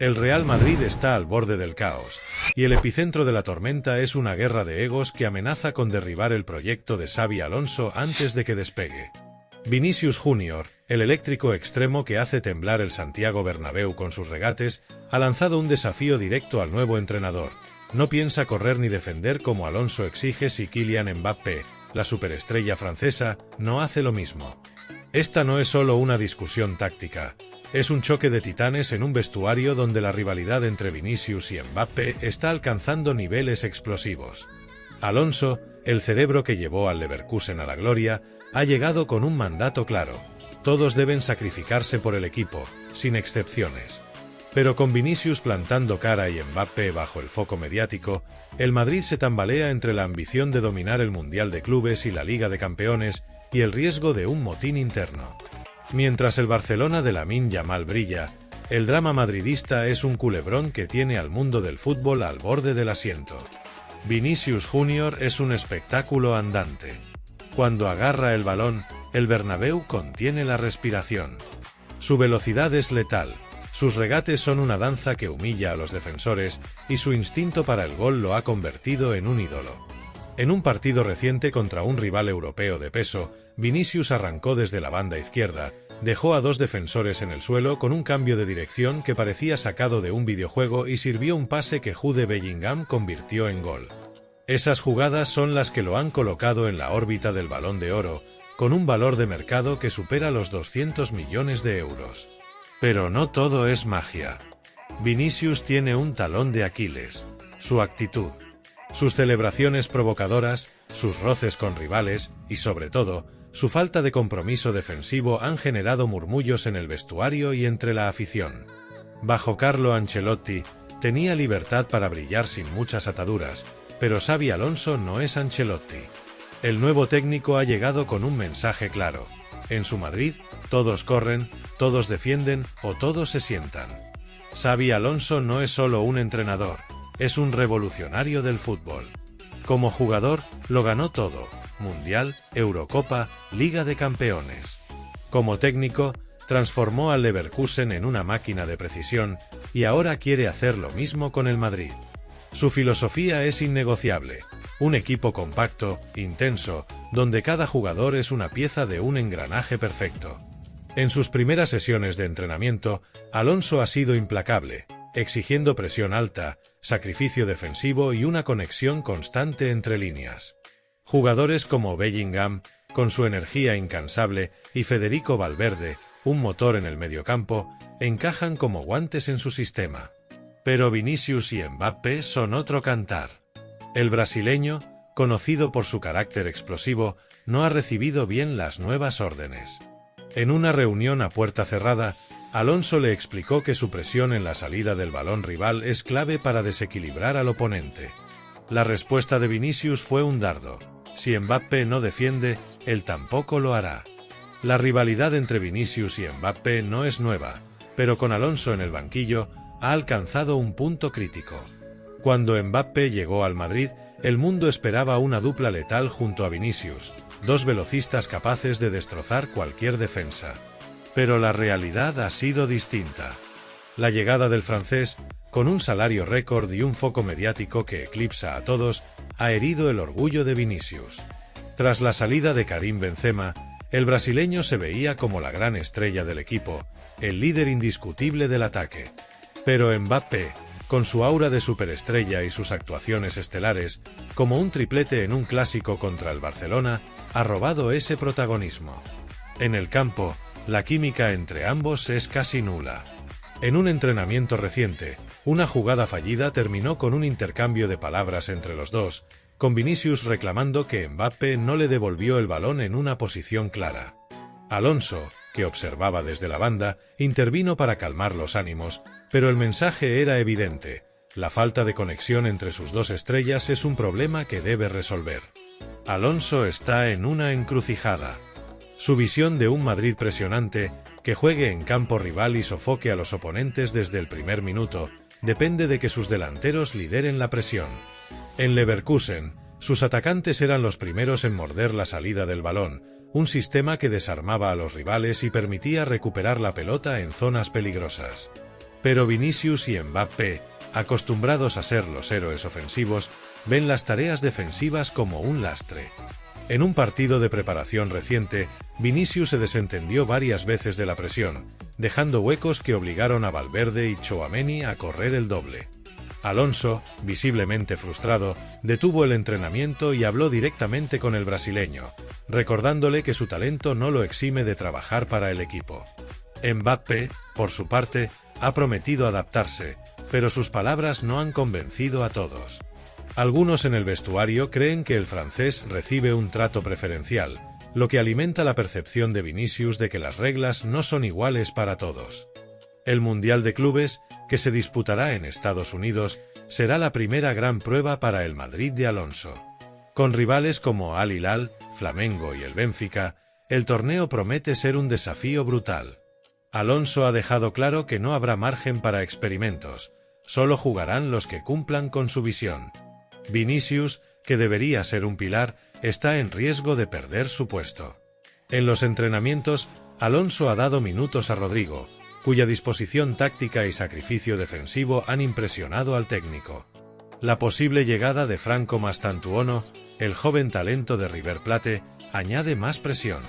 El Real Madrid está al borde del caos, y el epicentro de la tormenta es una guerra de egos que amenaza con derribar el proyecto de Xabi Alonso antes de que despegue. Vinicius Junior, el eléctrico extremo que hace temblar el Santiago Bernabéu con sus regates, ha lanzado un desafío directo al nuevo entrenador. No piensa correr ni defender como Alonso exige si Kylian Mbappé, la superestrella francesa, no hace lo mismo. Esta no es solo una discusión táctica, es un choque de titanes en un vestuario donde la rivalidad entre Vinicius y Mbappé está alcanzando niveles explosivos. Alonso, el cerebro que llevó al Leverkusen a la gloria, ha llegado con un mandato claro: todos deben sacrificarse por el equipo, sin excepciones. Pero con Vinicius plantando cara y Mbappé bajo el foco mediático, el Madrid se tambalea entre la ambición de dominar el Mundial de Clubes y la Liga de Campeones y el riesgo de un motín interno. Mientras el Barcelona de Lamine Yamal brilla, el drama madridista es un culebrón que tiene al mundo del fútbol al borde del asiento. Vinicius Junior es un espectáculo andante. Cuando agarra el balón, el Bernabéu contiene la respiración. Su velocidad es letal. Sus regates son una danza que humilla a los defensores, y su instinto para el gol lo ha convertido en un ídolo. En un partido reciente contra un rival europeo de peso, Vinicius arrancó desde la banda izquierda, dejó a dos defensores en el suelo con un cambio de dirección que parecía sacado de un videojuego y sirvió un pase que Jude Bellingham convirtió en gol. Esas jugadas son las que lo han colocado en la órbita del Balón de Oro, con un valor de mercado que supera los 200 millones de euros. Pero no todo es magia. Vinicius tiene un talón de Aquiles: su actitud. Sus celebraciones provocadoras, sus roces con rivales y, sobre todo, su falta de compromiso defensivo han generado murmullos en el vestuario y entre la afición. Bajo Carlo Ancelotti, tenía libertad para brillar sin muchas ataduras, pero Xabi Alonso no es Ancelotti. El nuevo técnico ha llegado con un mensaje claro: en su Madrid, todos corren, todos defienden o todos se sientan. Xabi Alonso no es solo un entrenador, es un revolucionario del fútbol. Como jugador, lo ganó todo: Mundial, Eurocopa, Liga de Campeones. Como técnico, transformó al Leverkusen en una máquina de precisión y ahora quiere hacer lo mismo con el Madrid. Su filosofía es innegociable: un equipo compacto, intenso, donde cada jugador es una pieza de un engranaje perfecto. En sus primeras sesiones de entrenamiento, Alonso ha sido implacable, exigiendo presión alta, sacrificio defensivo y una conexión constante entre líneas. Jugadores como Bellingham, con su energía incansable, y Federico Valverde, un motor en el mediocampo, encajan como guantes en su sistema. Pero Vinicius y Mbappé son otro cantar. El brasileño, conocido por su carácter explosivo, no ha recibido bien las nuevas órdenes. En una reunión a puerta cerrada, Alonso le explicó que su presión en la salida del balón rival es clave para desequilibrar al oponente. La respuesta de Vinicius fue un dardo: si Mbappé no defiende, él tampoco lo hará. La rivalidad entre Vinicius y Mbappé no es nueva, pero con Alonso en el banquillo, ha alcanzado un punto crítico. Cuando Mbappé llegó al Madrid, el mundo esperaba una dupla letal junto a Vinicius, dos velocistas capaces de destrozar cualquier defensa. Pero la realidad ha sido distinta. La llegada del francés, con un salario récord y un foco mediático que eclipsa a todos, ha herido el orgullo de Vinicius. Tras la salida de Karim Benzema, el brasileño se veía como la gran estrella del equipo, el líder indiscutible del ataque. Pero Mbappé, con su aura de superestrella y sus actuaciones estelares, como un triplete en un clásico contra el Barcelona, ha robado ese protagonismo. En el campo, la química entre ambos es casi nula. En un entrenamiento reciente, una jugada fallida terminó con un intercambio de palabras entre los dos, con Vinicius reclamando que Mbappé no le devolvió el balón en una posición clara. Alonso, que observaba desde la banda, intervino para calmar los ánimos, pero el mensaje era evidente: la falta de conexión entre sus dos estrellas es un problema que debe resolver. Alonso está en una encrucijada. Su visión de un Madrid presionante, que juegue en campo rival y sofoque a los oponentes desde el primer minuto, depende de que sus delanteros lideren la presión. En Leverkusen, sus atacantes eran los primeros en morder la salida del balón, un sistema que desarmaba a los rivales y permitía recuperar la pelota en zonas peligrosas. Pero Vinicius y Mbappé, acostumbrados a ser los héroes ofensivos, ven las tareas defensivas como un lastre. En un partido de preparación reciente, Vinicius se desentendió varias veces de la presión, dejando huecos que obligaron a Valverde y Tchouaméni a correr el doble. Alonso, visiblemente frustrado, detuvo el entrenamiento y habló directamente con el brasileño, recordándole que su talento no lo exime de trabajar para el equipo. Mbappé, por su parte, ha prometido adaptarse, pero sus palabras no han convencido a todos. Algunos en el vestuario creen que el francés recibe un trato preferencial, lo que alimenta la percepción de Vinicius de que las reglas no son iguales para todos. El Mundial de Clubes, que se disputará en Estados Unidos, será la primera gran prueba para el Madrid de Alonso. Con rivales como Al Hilal, Flamengo y el Benfica, el torneo promete ser un desafío brutal. Alonso ha dejado claro que no habrá margen para experimentos, solo jugarán los que cumplan con su visión. Vinicius, que debería ser un pilar, está en riesgo de perder su puesto. En los entrenamientos, Alonso ha dado minutos a Rodrigo, cuya disposición táctica y sacrificio defensivo han impresionado al técnico. La posible llegada de Franco Mastantuono, el joven talento de River Plate, añade más presión.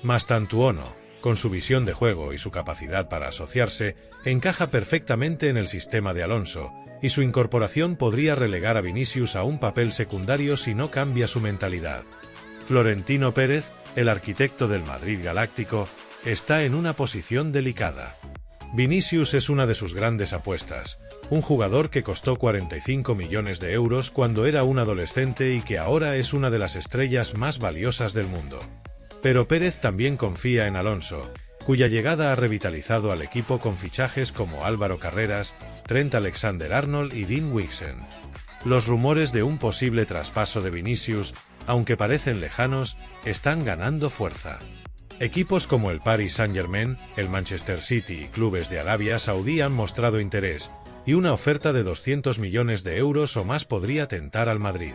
Mastantuono, con su visión de juego y su capacidad para asociarse, encaja perfectamente en el sistema de Alonso, y su incorporación podría relegar a Vinicius a un papel secundario si no cambia su mentalidad. Florentino Pérez, el arquitecto del Madrid Galáctico, está en una posición delicada. Vinicius es una de sus grandes apuestas, un jugador que costó 45 millones de euros cuando era un adolescente y que ahora es una de las estrellas más valiosas del mundo. Pero Pérez también confía en Alonso, cuya llegada ha revitalizado al equipo con fichajes como Álvaro Carreras, Trent Alexander-Arnold y Dean Huijsen. Los rumores de un posible traspaso de Vinicius, aunque parecen lejanos, están ganando fuerza. Equipos como el Paris Saint-Germain, el Manchester City y clubes de Arabia Saudí han mostrado interés, y una oferta de 200 millones de euros o más podría tentar al Madrid.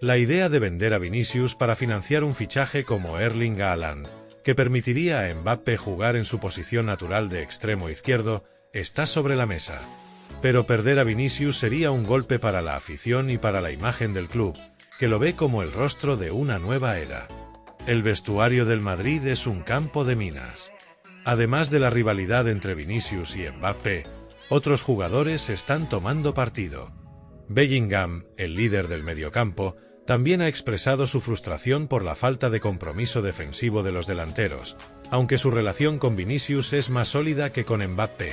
La idea de vender a Vinicius para financiar un fichaje como Erling Haaland, que permitiría a Mbappé jugar en su posición natural de extremo izquierdo, está sobre la mesa. Pero perder a Vinicius sería un golpe para la afición y para la imagen del club, que lo ve como el rostro de una nueva era. El vestuario del Madrid es un campo de minas. Además de la rivalidad entre Vinicius y Mbappé, otros jugadores están tomando partido. Bellingham, el líder del mediocampo, también ha expresado su frustración por la falta de compromiso defensivo de los delanteros, aunque su relación con Vinicius es más sólida que con Mbappé.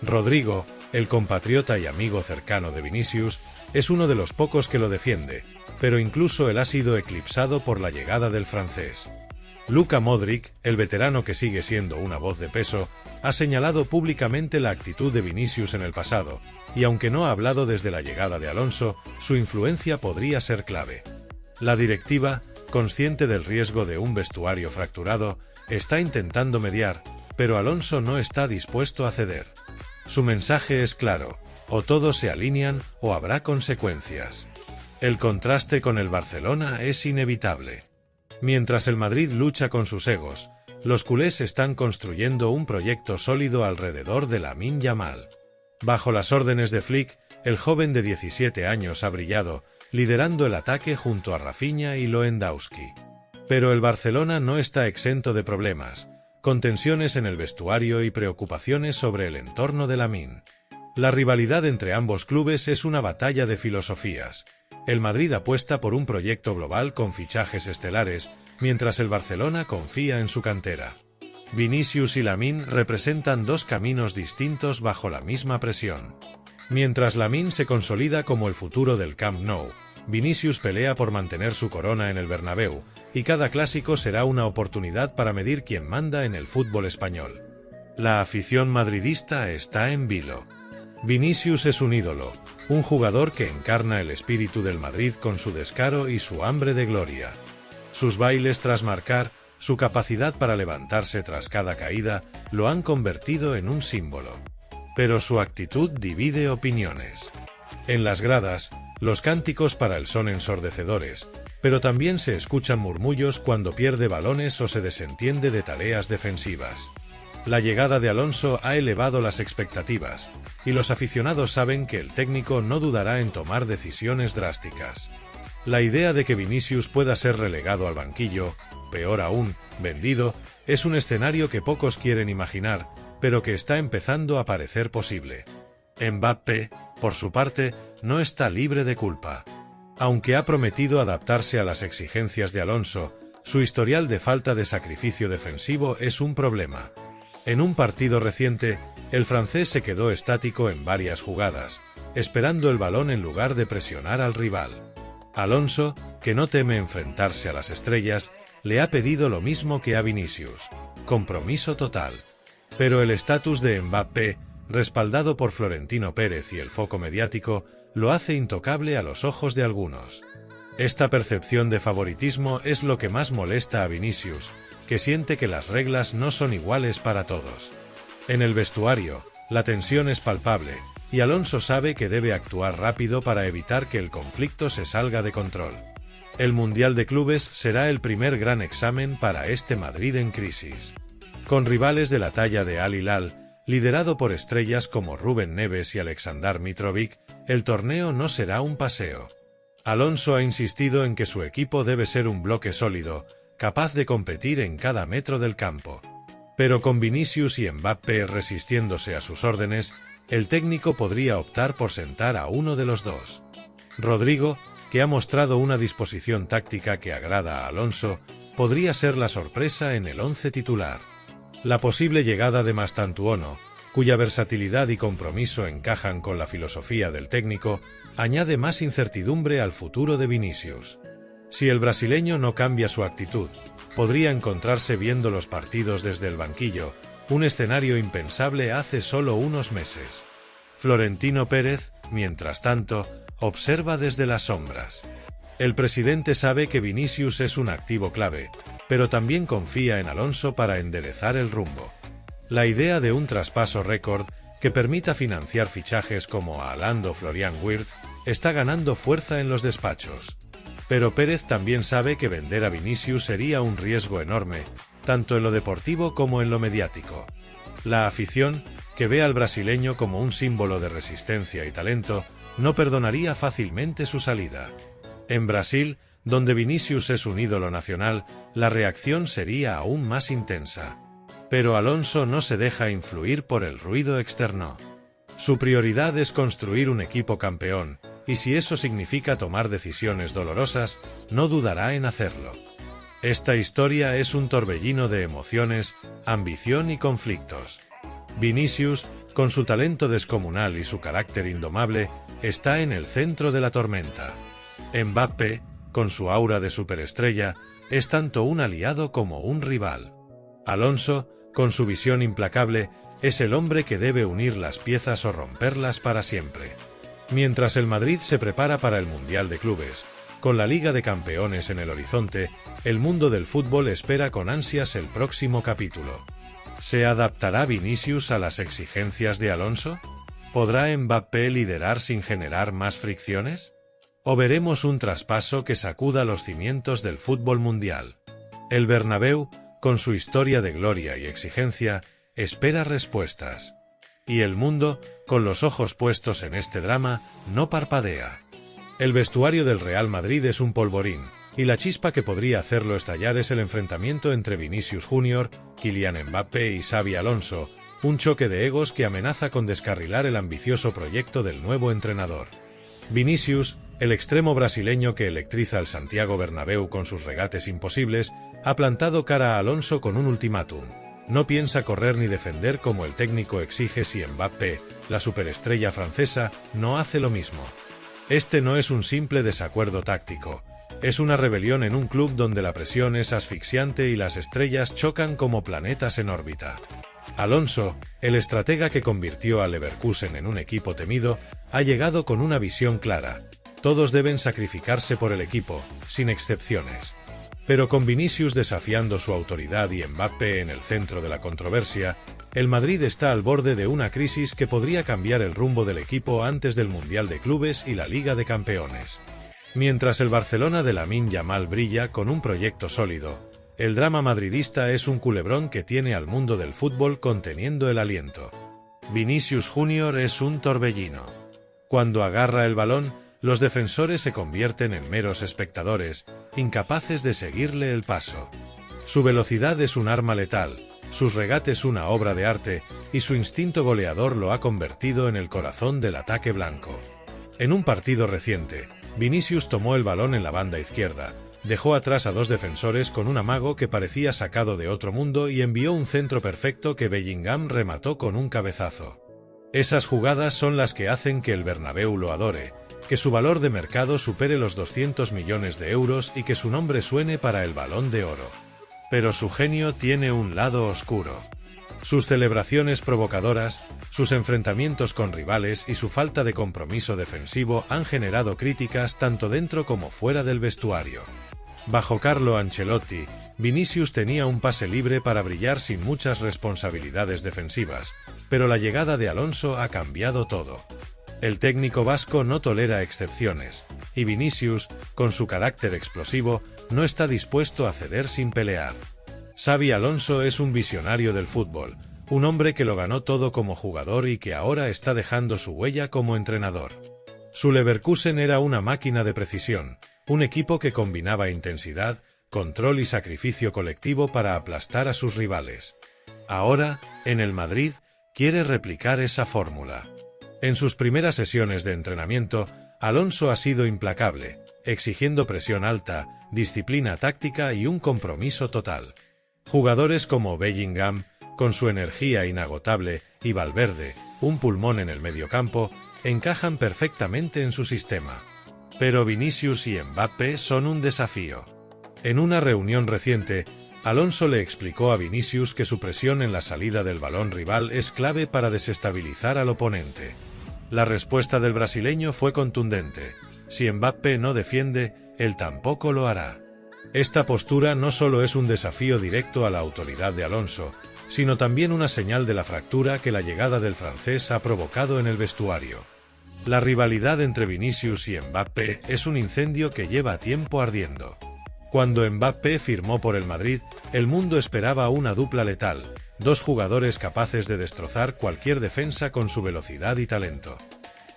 Rodrigo, el compatriota y amigo cercano de Vinicius, es uno de los pocos que lo defiende, pero incluso él ha sido eclipsado por la llegada del francés. Luka Modric, el veterano que sigue siendo una voz de peso, ha señalado públicamente la actitud de Vinicius en el pasado, y aunque no ha hablado desde la llegada de Alonso, su influencia podría ser clave. La directiva, consciente del riesgo de un vestuario fracturado, está intentando mediar, pero Alonso no está dispuesto a ceder. Su mensaje es claro: o todos se alinean o habrá consecuencias. El contraste con el Barcelona es inevitable. Mientras el Madrid lucha con sus egos, los culés están construyendo un proyecto sólido alrededor de Lamine Yamal. Bajo las órdenes de Flick, el joven de 17 años ha brillado, liderando el ataque junto a Rafinha y Lewandowski. Pero el Barcelona no está exento de problemas, con tensiones en el vestuario y preocupaciones sobre el entorno de Lamine. La rivalidad entre ambos clubes es una batalla de filosofías. El Madrid apuesta por un proyecto global con fichajes estelares, mientras el Barcelona confía en su cantera. Vinicius y Lamine representan dos caminos distintos bajo la misma presión. Mientras Lamine se consolida como el futuro del Camp Nou, Vinicius pelea por mantener su corona en el Bernabéu, y cada clásico será una oportunidad para medir quién manda en el fútbol español. La afición madridista está en vilo. Vinicius es un ídolo, un jugador que encarna el espíritu del Madrid con su descaro y su hambre de gloria. Sus bailes tras marcar, su capacidad para levantarse tras cada caída, lo han convertido en un símbolo. Pero su actitud divide opiniones. En las gradas, los cánticos para él son ensordecedores, pero también se escuchan murmullos cuando pierde balones o se desentiende de tareas defensivas. La llegada de Alonso ha elevado las expectativas, y los aficionados saben que el técnico no dudará en tomar decisiones drásticas. La idea de que Vinicius pueda ser relegado al banquillo, peor aún, vendido, es un escenario que pocos quieren imaginar, pero que está empezando a parecer posible. Mbappé, por su parte, no está libre de culpa. Aunque ha prometido adaptarse a las exigencias de Alonso, su historial de falta de sacrificio defensivo es un problema. En un partido reciente, el francés se quedó estático en varias jugadas, esperando el balón en lugar de presionar al rival. Alonso, que no teme enfrentarse a las estrellas, le ha pedido lo mismo que a Vinicius: compromiso total. Pero el estatus de Mbappé, respaldado por Florentino Pérez y el foco mediático, lo hace intocable a los ojos de algunos. Esta percepción de favoritismo es lo que más molesta a Vinicius, que siente que las reglas no son iguales para todos. En el vestuario, la tensión es palpable, y Alonso sabe que debe actuar rápido para evitar que el conflicto se salga de control. El Mundial de Clubes será el primer gran examen para este Madrid en crisis. Con rivales de la talla de Al Hilal, liderado por estrellas como Rúben Neves y Aleksandar Mitrovic, el torneo no será un paseo. Alonso ha insistido en que su equipo debe ser un bloque sólido, capaz de competir en cada metro del campo. Pero con Vinicius y Mbappé resistiéndose a sus órdenes, el técnico podría optar por sentar a uno de los dos. Rodrigo, que ha mostrado una disposición táctica que agrada a Alonso, podría ser la sorpresa en el once titular. La posible llegada de Mastantuono, cuya versatilidad y compromiso encajan con la filosofía del técnico, añade más incertidumbre al futuro de Vinicius. Si el brasileño no cambia su actitud, podría encontrarse viendo los partidos desde el banquillo, un escenario impensable hace solo unos meses. Florentino Pérez, mientras tanto, observa desde las sombras. El presidente sabe que Vinicius es un activo clave, pero también confía en Alonso para enderezar el rumbo. La idea de un traspaso récord que permita financiar fichajes como Haaland o Florian Wirtz está ganando fuerza en los despachos. Pero Pérez también sabe que vender a Vinicius sería un riesgo enorme, tanto en lo deportivo como en lo mediático. La afición, que ve al brasileño como un símbolo de resistencia y talento, no perdonaría fácilmente su salida. En Brasil, donde Vinicius es un ídolo nacional, la reacción sería aún más intensa. Pero Alonso no se deja influir por el ruido externo. Su prioridad es construir un equipo campeón, y si eso significa tomar decisiones dolorosas, no dudará en hacerlo. Esta historia es un torbellino de emociones, ambición y conflictos. Vinicius, con su talento descomunal y su carácter indomable, está en el centro de la tormenta. Mbappé, con su aura de superestrella, es tanto un aliado como un rival. Alonso, con su visión implacable, es el hombre que debe unir las piezas o romperlas para siempre. Mientras el Madrid se prepara para el Mundial de Clubes, con la Liga de Campeones en el horizonte, el mundo del fútbol espera con ansias el próximo capítulo. ¿Se adaptará Vinicius a las exigencias de Alonso? ¿Podrá Mbappé liderar sin generar más fricciones? ¿O veremos un traspaso que sacuda los cimientos del fútbol mundial? El Bernabéu, con su historia de gloria y exigencia, espera respuestas. Y el mundo, con los ojos puestos en este drama, no parpadea. El vestuario del Real Madrid es un polvorín, y la chispa que podría hacerlo estallar es el enfrentamiento entre Vinicius Junior, Kylian Mbappé y Xabi Alonso, un choque de egos que amenaza con descarrilar el ambicioso proyecto del nuevo entrenador. Vinicius, el extremo brasileño que electriza el Santiago Bernabéu con sus regates imposibles, ha plantado cara a Alonso con un ultimátum. No piensa correr ni defender como el técnico exige si Mbappé, la superestrella francesa, no hace lo mismo. Este no es un simple desacuerdo táctico, es una rebelión en un club donde la presión es asfixiante y las estrellas chocan como planetas en órbita. Alonso, el estratega que convirtió a Leverkusen en un equipo temido, ha llegado con una visión clara. Todos deben sacrificarse por el equipo, sin excepciones. Pero con Vinicius desafiando su autoridad y Mbappé en el centro de la controversia, el Madrid está al borde de una crisis que podría cambiar el rumbo del equipo antes del Mundial de Clubes y la Liga de Campeones. Mientras el Barcelona de Lamine Yamal brilla con un proyecto sólido, El drama madridista es un culebrón que tiene al mundo del fútbol conteniendo el aliento. Vinicius Junior es un torbellino. Cuando agarra el balón, los defensores se convierten en meros espectadores, incapaces de seguirle el paso. Su velocidad es un arma letal, sus regates una obra de arte, y su instinto goleador lo ha convertido en el corazón del ataque blanco. En un partido reciente, Vinicius tomó el balón en la banda izquierda, dejó atrás a dos defensores con un amago que parecía sacado de otro mundo y envió un centro perfecto que Bellingham remató con un cabezazo. Esas jugadas son las que hacen que el Bernabéu lo adore, que su valor de mercado supere los 200 millones de euros y que su nombre suene para el Balón de Oro. Pero su genio tiene un lado oscuro. Sus celebraciones provocadoras, sus enfrentamientos con rivales y su falta de compromiso defensivo han generado críticas tanto dentro como fuera del vestuario. Bajo Carlo Ancelotti, Vinicius tenía un pase libre para brillar sin muchas responsabilidades defensivas, pero la llegada de Alonso ha cambiado todo. El técnico vasco no tolera excepciones, y Vinicius, con su carácter explosivo, no está dispuesto a ceder sin pelear. Xabi Alonso es un visionario del fútbol, un hombre que lo ganó todo como jugador y que ahora está dejando su huella como entrenador. Su Leverkusen era una máquina de precisión, un equipo que combinaba intensidad, control y sacrificio colectivo para aplastar a sus rivales. Ahora, en el Madrid, quiere replicar esa fórmula. En sus primeras sesiones de entrenamiento, Alonso ha sido implacable, exigiendo presión alta, disciplina táctica y un compromiso total. Jugadores como Bellingham, con su energía inagotable, y Valverde, un pulmón en el mediocampo, encajan perfectamente en su sistema. Pero Vinicius y Mbappé son un desafío. En una reunión reciente, Alonso le explicó a Vinicius que su presión en la salida del balón rival es clave para desestabilizar al oponente. La respuesta del brasileño fue contundente: si Mbappé no defiende, él tampoco lo hará. Esta postura no solo es un desafío directo a la autoridad de Alonso, sino también una señal de la fractura que la llegada del francés ha provocado en el vestuario. La rivalidad entre Vinicius y Mbappé es un incendio que lleva tiempo ardiendo. Cuando Mbappé firmó por el Madrid, el mundo esperaba una dupla letal, dos jugadores capaces de destrozar cualquier defensa con su velocidad y talento.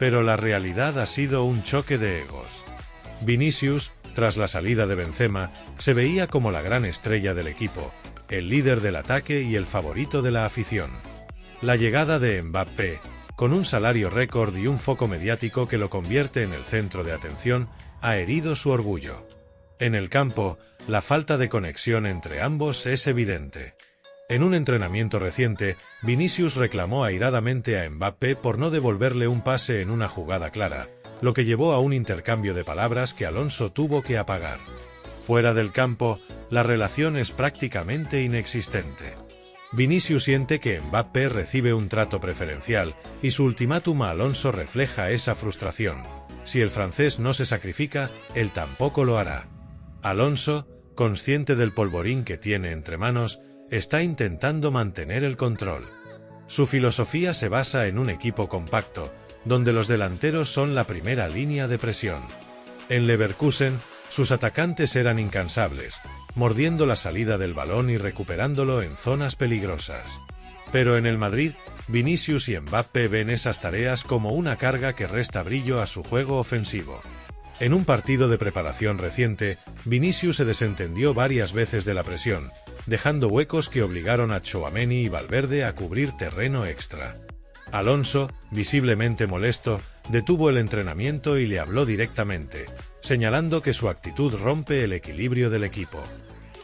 Pero la realidad ha sido un choque de egos. Vinicius, tras la salida de Benzema, se veía como la gran estrella del equipo, el líder del ataque y el favorito de la afición. La llegada de Mbappé, con un salario récord y un foco mediático que lo convierte en el centro de atención, ha herido su orgullo. En el campo, la falta de conexión entre ambos es evidente. En un entrenamiento reciente, Vinicius reclamó airadamente a Mbappé por no devolverle un pase en una jugada clara, lo que llevó a un intercambio de palabras que Alonso tuvo que apagar. Fuera del campo, la relación es prácticamente inexistente. Vinicius siente que Mbappé recibe un trato preferencial, y su ultimátum a Alonso refleja esa frustración. Si el francés no se sacrifica, él tampoco lo hará. Alonso, consciente del polvorín que tiene entre manos, está intentando mantener el control. Su filosofía se basa en un equipo compacto, donde los delanteros son la primera línea de presión. En Leverkusen, sus atacantes eran incansables, mordiendo la salida del balón y recuperándolo en zonas peligrosas. Pero en el Madrid, Vinicius y Mbappé ven esas tareas como una carga que resta brillo a su juego ofensivo. En un partido de preparación reciente, Vinicius se desentendió varias veces de la presión, dejando huecos que obligaron a Tchouaméni y Valverde a cubrir terreno extra. Alonso, visiblemente molesto, detuvo el entrenamiento y le habló directamente, señalando que su actitud rompe el equilibrio del equipo.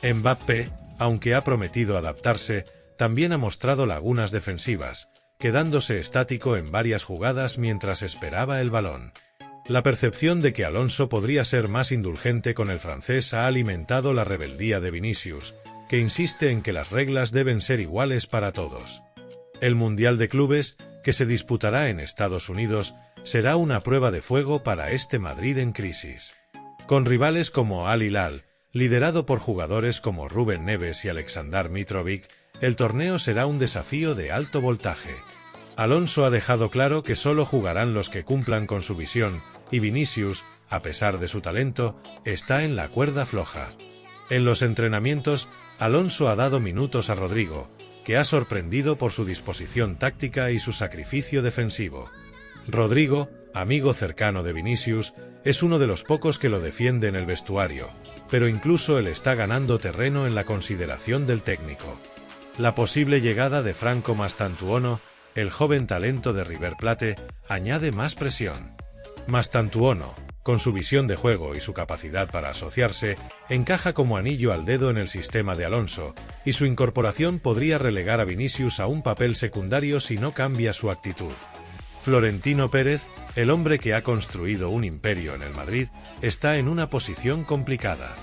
Mbappé, aunque ha prometido adaptarse, también ha mostrado lagunas defensivas, quedándose estático en varias jugadas mientras esperaba el balón. La percepción de que Alonso podría ser más indulgente con el francés ha alimentado la rebeldía de Vinicius, que insiste en que las reglas deben ser iguales para todos. El Mundial de Clubes, que se disputará en Estados Unidos, será una prueba de fuego para este Madrid en crisis. Con rivales como Al Hilal, liderado por jugadores como Rúben Neves y Aleksandar Mitrovic, el torneo será un desafío de alto voltaje. Alonso ha dejado claro que solo jugarán los que cumplan con su visión, y Vinicius, a pesar de su talento, está en la cuerda floja. En los entrenamientos, Alonso ha dado minutos a Rodrigo, que ha sorprendido por su disposición táctica y su sacrificio defensivo. Rodrigo, amigo cercano de Vinicius, es uno de los pocos que lo defiende en el vestuario, pero incluso él está ganando terreno en la consideración del técnico. La posible llegada de Franco Mastantuono, el joven talento de River Plate, añade más presión. Mastantuono, con su visión de juego y su capacidad para asociarse, encaja como anillo al dedo en el sistema de Alonso, y su incorporación podría relegar a Vinicius a un papel secundario si no cambia su actitud. Florentino Pérez, el hombre que ha construido un imperio en el Madrid, está en una posición complicada.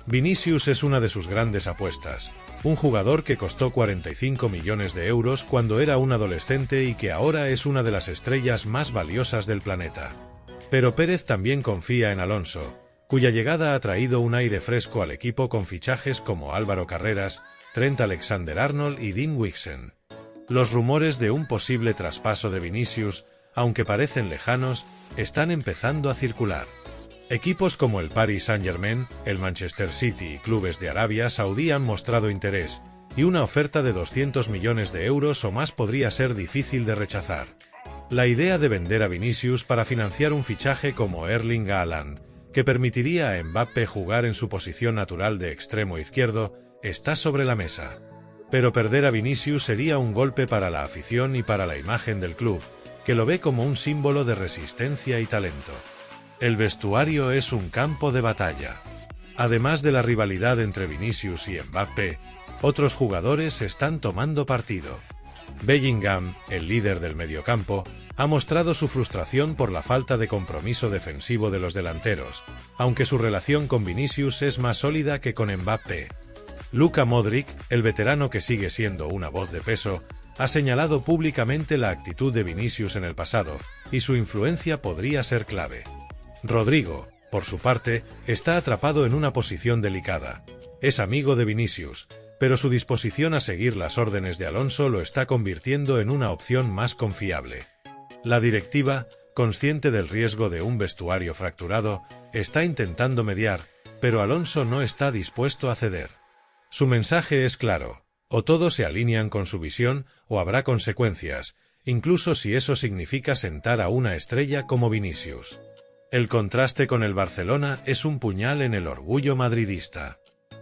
Vinicius es una de sus grandes apuestas, un jugador que costó 45 millones de euros cuando era un adolescente y que ahora es una de las estrellas más valiosas del planeta. Pero Pérez también confía en Alonso, cuya llegada ha traído un aire fresco al equipo con fichajes como Álvaro Carreras, Trent Alexander-Arnold y Dean Huijsen. Los rumores de un posible traspaso de Vinicius, aunque parecen lejanos, están empezando a circular. Equipos como el Paris Saint-Germain, el Manchester City y clubes de Arabia Saudí han mostrado interés, y una oferta de 200 millones de euros o más podría ser difícil de rechazar. La idea de vender a Vinicius para financiar un fichaje como Erling Haaland, que permitiría a Mbappé jugar en su posición natural de extremo izquierdo, está sobre la mesa. Pero perder a Vinicius sería un golpe para la afición y para la imagen del club, que lo ve como un símbolo de resistencia y talento. El vestuario es un campo de batalla. Además de la rivalidad entre Vinicius y Mbappé, otros jugadores están tomando partido. Bellingham, el líder del mediocampo, ha mostrado su frustración por la falta de compromiso defensivo de los delanteros, aunque su relación con Vinicius es más sólida que con Mbappé. Luka Modric, el veterano que sigue siendo una voz de peso, ha señalado públicamente la actitud de Vinicius en el pasado, y su influencia podría ser clave. Rodrigo, por su parte, está atrapado en una posición delicada. Es amigo de Vinicius, pero su disposición a seguir las órdenes de Alonso lo está convirtiendo en una opción más confiable. La directiva, consciente del riesgo de un vestuario fracturado, está intentando mediar, pero Alonso no está dispuesto a ceder. Su mensaje es claro: o todos se alinean con su visión, o habrá consecuencias, incluso si eso significa sentar a una estrella como Vinicius. El contraste con el Barcelona es un puñal en el orgullo madridista.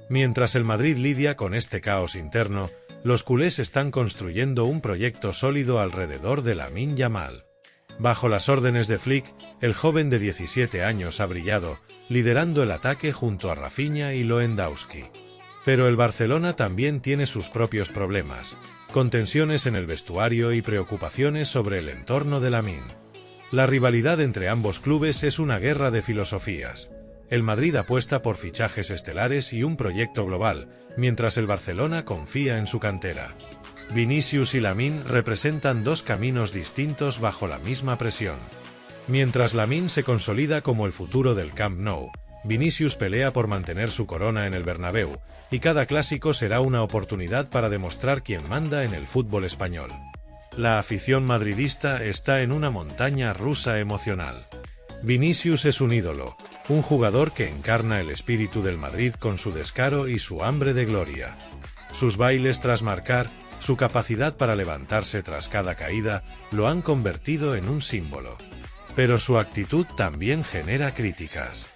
Mientras el Madrid lidia con este caos interno, los culés están construyendo un proyecto sólido alrededor de Lamine Yamal. Bajo las órdenes de Flick, el joven de 17 años ha brillado, liderando el ataque junto a Rafinha y Lewandowski. Pero el Barcelona también tiene sus propios problemas, con tensiones en el vestuario y preocupaciones sobre el entorno de Lamine. La rivalidad entre ambos clubes es una guerra de filosofías. El Madrid apuesta por fichajes estelares y un proyecto global, mientras el Barcelona confía en su cantera. Vinicius y Lamine representan dos caminos distintos bajo la misma presión. Mientras Lamine se consolida como el futuro del Camp Nou, Vinicius pelea por mantener su corona en el Bernabéu, y cada clásico será una oportunidad para demostrar quién manda en el fútbol español. La afición madridista está en una montaña rusa emocional. Vinicius es un ídolo, un jugador que encarna el espíritu del Madrid con su descaro y su hambre de gloria. Sus bailes tras marcar, su capacidad para levantarse tras cada caída, lo han convertido en un símbolo. Pero su actitud también genera críticas.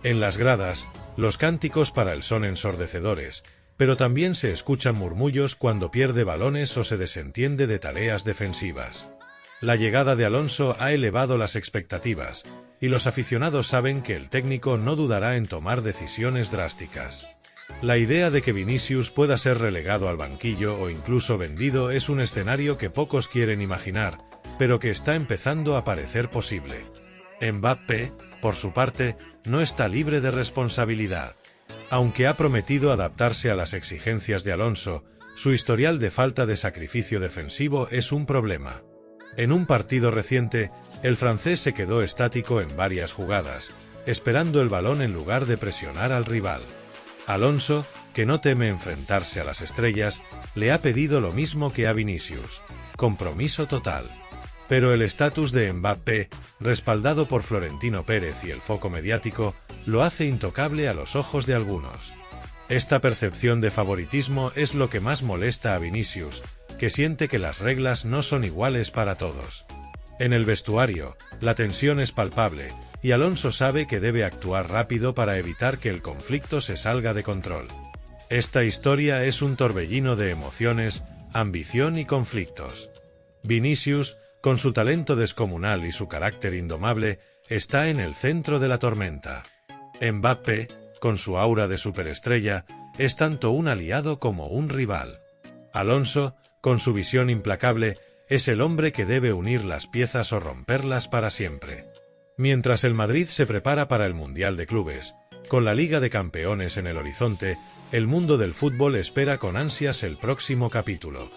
En las gradas, los cánticos para él son ensordecedores, pero también se escuchan murmullos cuando pierde balones o se desentiende de tareas defensivas. La llegada de Alonso ha elevado las expectativas, y los aficionados saben que el técnico no dudará en tomar decisiones drásticas. La idea de que Vinicius pueda ser relegado al banquillo o incluso vendido es un escenario que pocos quieren imaginar, pero que está empezando a parecer posible. Mbappé, por su parte, no está libre de responsabilidad. Aunque ha prometido adaptarse a las exigencias de Alonso, su historial de falta de sacrificio defensivo es un problema. En un partido reciente, el francés se quedó estático en varias jugadas, esperando el balón en lugar de presionar al rival. Alonso, que no teme enfrentarse a las estrellas, le ha pedido lo mismo que a Vinicius: compromiso total. Pero el estatus de Mbappé, respaldado por Florentino Pérez y el foco mediático, lo hace intocable a los ojos de algunos. Esta percepción de favoritismo es lo que más molesta a Vinicius, que siente que las reglas no son iguales para todos. En el vestuario, la tensión es palpable, y Alonso sabe que debe actuar rápido para evitar que el conflicto se salga de control. Esta historia es un torbellino de emociones, ambición y conflictos. Vinicius, con su talento descomunal y su carácter indomable, está en el centro de la tormenta. Mbappé, con su aura de superestrella, es tanto un aliado como un rival. Alonso, con su visión implacable, es el hombre que debe unir las piezas o romperlas para siempre. Mientras el Madrid se prepara para el Mundial de Clubes, con la Liga de Campeones en el horizonte, el mundo del fútbol espera con ansias el próximo capítulo.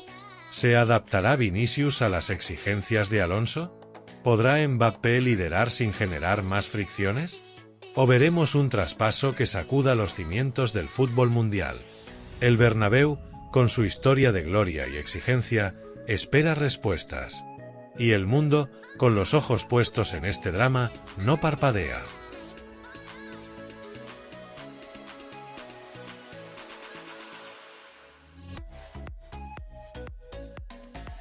¿Se adaptará Vinicius a las exigencias de Alonso? ¿Podrá Mbappé liderar sin generar más fricciones? ¿O veremos un traspaso que sacuda los cimientos del fútbol mundial? El Bernabéu, con su historia de gloria y exigencia, espera respuestas. Y el mundo, con los ojos puestos en este drama, no parpadea.